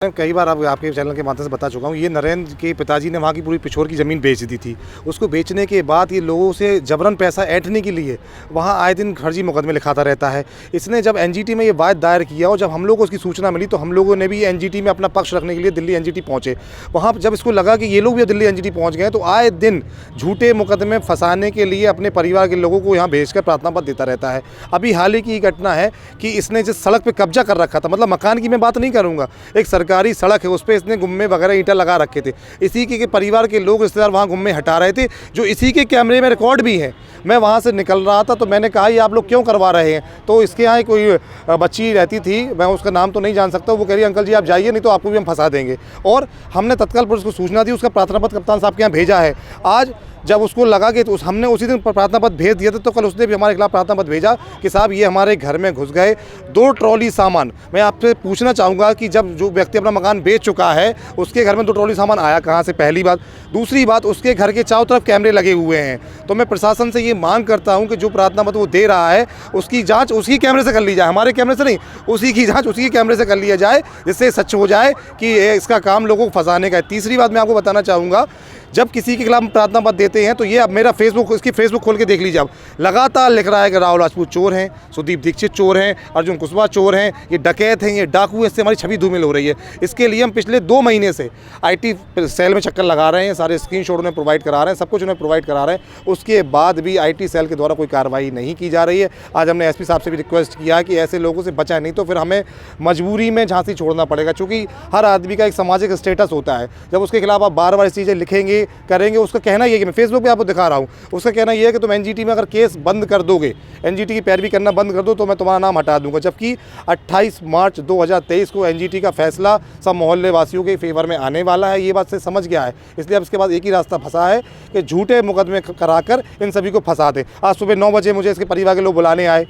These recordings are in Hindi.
कई बार आपके चैनल के माध्यम से बता चुका हूँ, ये नरेंद्र के पिताजी ने वहाँ की पूरी पिछोर की ज़मीन बेच दी थी। उसको बेचने के बाद ये लोगों से जबरन पैसा ऐंठने के लिए वहाँ आए दिन फर्जी मुकदमे लिखाता रहता है। इसने जब एनजीटी में ये वाद दायर किया और जब हम लोग को उसकी सूचना मिली तो हम लोगों ने भी एनजीटी में अपना पक्ष रखने के लिए दिल्ली एनजीटी पहुँचे। वहाँ जब इसको लगा कि ये लोग भी दिल्ली एनजीटी पहुँच गए तो आए दिन झूठे मुकदमे फंसाने के लिए अपने परिवार के लोगों को यहाँ भेजकर प्रार्थना पत्र देता रहता है। अभी हाल ही की घटना है कि इसने जिस सड़क पर कब्जा कर रखा था, मतलब मकान की मैं बात नहीं करूँगा, एक सरकारी सड़क है, उस पे इसने गुम्मे वगैरह ईंटा लगा रखे थे। इसी के परिवार के लोग रिश्तेदार वहाँ गुम्मे हटा रहे थे, जो इसी के कैमरे में रिकॉर्ड भी है। मैं वहाँ से निकल रहा था तो मैंने कहा ये आप लोग क्यों करवा रहे हैं, तो इसके यहाँ कोई बच्ची रहती थी, मैं उसका नाम तो नहीं जान सकता, वो कह रही अंकल जी आप जाइए नहीं तो आपको भी हम फंसा देंगे। और हमने तत्काल पुलिस को सूचना दी, उसका प्रार्थना पत्र कप्तान साहब के यहाँ भेजा है। आज जब उसको लगा कि तो हमने उसी दिन प्रार्थना पत्र भेज दिया था, तो कल उसने भी हमारे खिलाफ प्रार्थना पत्र भेजा कि साहब ये हमारे घर में घुस गए, 2 ट्रॉली सामान। मैं आपसे पूछना चाहूँगा कि जब जो व्यक्ति अपना मकान बेच चुका है उसके घर में 2 ट्रॉली सामान आया कहाँ से, पहली बात। दूसरी बात, उसके घर के चारों तरफ कैमरे लगे हुए हैं। तो मैं प्रशासन से ये मांग करता हूँ कि जो प्रार्थना पत्र वो दे रहा है उसकी जाँच उसकी कैमरे से कर ली जाए, हमारे कैमरे से नहीं, उसी की जाँच उसी के कैमरे से कर लिया जाए, जिससे सच हो जाए कि इसका काम लोगों को फंसाने का है। तीसरी बात मैं आपको बताना चाहूँगा, जब किसी के खिलाफ प्रार्थना पत्र देते हैं तो ये अब मेरा फेसबुक, इसकी फेसबुक खोल के देख लीजिए, आप लगातार लिख रहा है कि राहुल राजपूत चोर हैं, सुदीप दीक्षित चोर हैं, अर्जुन कुशवाहा चोर हैं, ये डकैत हैं, ये डाकू हैं। इससे हमारी छवि धूमिल हो रही है। इसके लिए हम पिछले 2 महीने से आईटी सेल में चक्कर लगा रहे हैं, सारे स्क्रीनशॉट उन्हें प्रोवाइड करा रहे हैं, सब कुछ उन्हें प्रोवाइड करा रहे हैं। उसके बाद भी आईटी सेल के द्वारा कोई कार्रवाई नहीं की जा रही है। आज हमने एसपी साहब से भी रिक्वेस्ट किया कि ऐसे लोगों से बचाएं, नहीं तो फिर हमें मजबूरी में झांसी छोड़ना पड़ेगा, क्योंकि हर आदमी का एक सामाजिक स्टेटस होता है। जब उसके खिलाफ आप बार बार इस चीज़ें लिखेंगे करेंगे, उसका कहना ये है कि मैं फेसबुक पे आपको दिखा रहा हूँ, उसका कहना ये है कि तुम एनजीटी में अगर केस बंद कर दोगे, एनजीटी की पैरवी करना बंद कर दो तो मैं तुम्हारा नाम हटा दूंगा। जबकि 28 मार्च 2023 को एनजीटी का फैसला सब मोहल्ले वासियों के फेवर में आने वाला है, ये बात से समझ गया है। इसलिए अब इसके बाद एक ही रास्ता फंसा है कि झूठे मुकदमे कराकर इन सभी को फंसा दें। आज सुबह 9 बजे मुझे इसके परिवार के लोग बुलाने आए,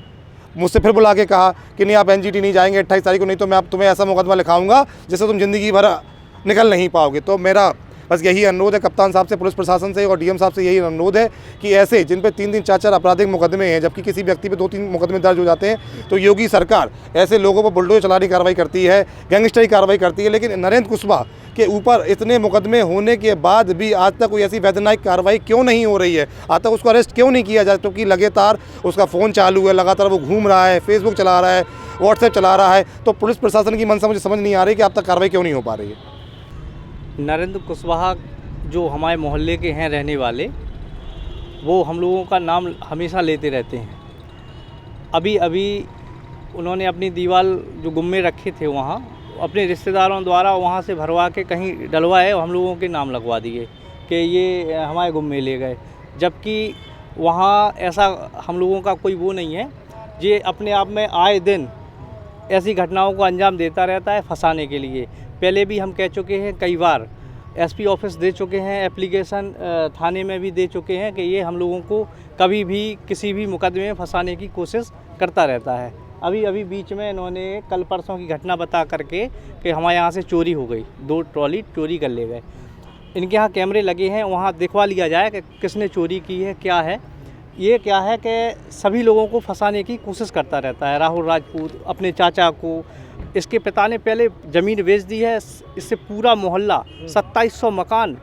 मुझसे फिर बुला के कहा कि नहीं आप एनजीटी नहीं जाएंगे 28 तारीख को, नहीं तो मैं तुम्हें ऐसा मुकदमा लिखाऊंगा जिससे तुम ज़िंदगी भर निकल नहीं पाओगे। तो मेरा बस यही अनुरोध है कप्तान साहब से, पुलिस प्रशासन से और डीएम साहब से यही अनुरोध है कि ऐसे जिन पे 3-3 4-4 आपराधिक मुकदमे हैं, जबकि किसी व्यक्ति पे 2-3 मुकदमे दर्ज हो जाते हैं, तो योगी सरकार ऐसे लोगों पर बुलडोजर चलाने की कार्रवाई करती है, गैंगस्टर की कार्रवाई करती है। लेकिन नरेंद्र कुशवाहा के ऊपर इतने मुकदमे होने के बाद भी आज तक कोई ऐसी वैधानिक कार्रवाई क्यों नहीं हो रही है, आज तक उसको अरेस्ट क्यों नहीं किया जाए? क्योंकि लगातार उसका फ़ोन चालू है, लगातार वो घूम रहा है, फेसबुक चला रहा है, व्हाट्सएप चला रहा है। तो पुलिस प्रशासन की मंशा मुझे समझ नहीं आ रही कि अब तक कार्रवाई क्यों नहीं हो पा रही है। नरेंद्र कुशवाहा जो हमारे मोहल्ले के हैं रहने वाले, वो हम लोगों का नाम हमेशा लेते रहते हैं। अभी उन्होंने अपनी दीवार जो गुम्मे रखे थे वहाँ अपने रिश्तेदारों द्वारा वहाँ से भरवा के कहीं डलवाए और हम लोगों के नाम लगवा दिए कि ये हमारे गुम्मे ले गए। जबकि वहाँ ऐसा हम लोगों का कोई वो नहीं है। ये अपने आप में आए दिन ऐसी घटनाओं को अंजाम देता रहता है फंसाने के लिए। पहले भी हम कह चुके हैं, कई बार एसपी ऑफिस दे चुके हैं, एप्लीकेशन थाने में भी दे चुके हैं कि ये हम लोगों को कभी भी किसी भी मुकदमे में फंसाने की कोशिश करता रहता है। अभी बीच में इन्होंने कल परसों की घटना बता करके कि हमारे यहाँ से चोरी हो गई, 2 ट्रॉली चोरी कर ले गए। इनके यहाँ कैमरे लगे हैं, वहाँ दिखवा लिया जाए कि किसने चोरी की है, क्या है। ये क्या है कि सभी लोगों को फंसाने की कोशिश करता रहता है। राहुल राजपूत अपने चाचा को, इसके पिता ने पहले ज़मीन बेच दी है, इससे पूरा मोहल्ला 2700 मकान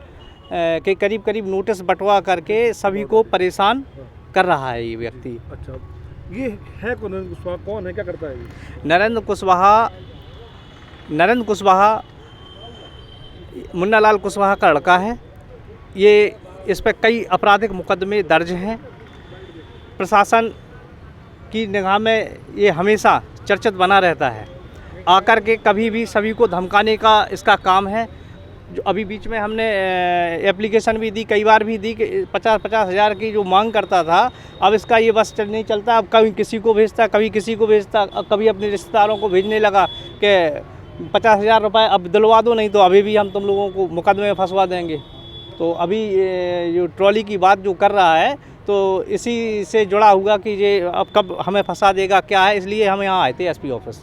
के करीब नोटिस बंटवा करके सभी को परेशान कर रहा है ये व्यक्ति। अच्छा, ये है नरेंद्र कुशवाहा, कौन है, क्या करता है ये? नरेंद्र कुशवाहा मुन्ना लाल कुशवाहा का लड़का है। ये इस पर कई आपराधिक मुकदमे दर्ज हैं। प्रशासन की निगाह में ये हमेशा चर्चित बना रहता है। आकर के कभी भी सभी को धमकाने का इसका काम है। जो अभी बीच में हमने एप्लीकेशन भी दी, कई बार भी दी कि 50-50 हज़ार की जो मांग करता था, अब इसका ये बस नहीं चलता। अब कभी किसी को भेजता, कभी किसी को भेजता, कभी अपने रिश्तेदारों को भेजने लगा कि 50,000 रुपये अब दिलवा दो, नहीं तो अभी भी हम तुम लोगों को मुकदमे में फंसवा देंगे। तो अभी जो ट्रॉली की बात जो कर रहा है, तो इसी से जुड़ा हुआ कि ये अब कब हमें फंसा देगा क्या है, इसलिए हम यहाँ आए थे एसपी ऑफिस।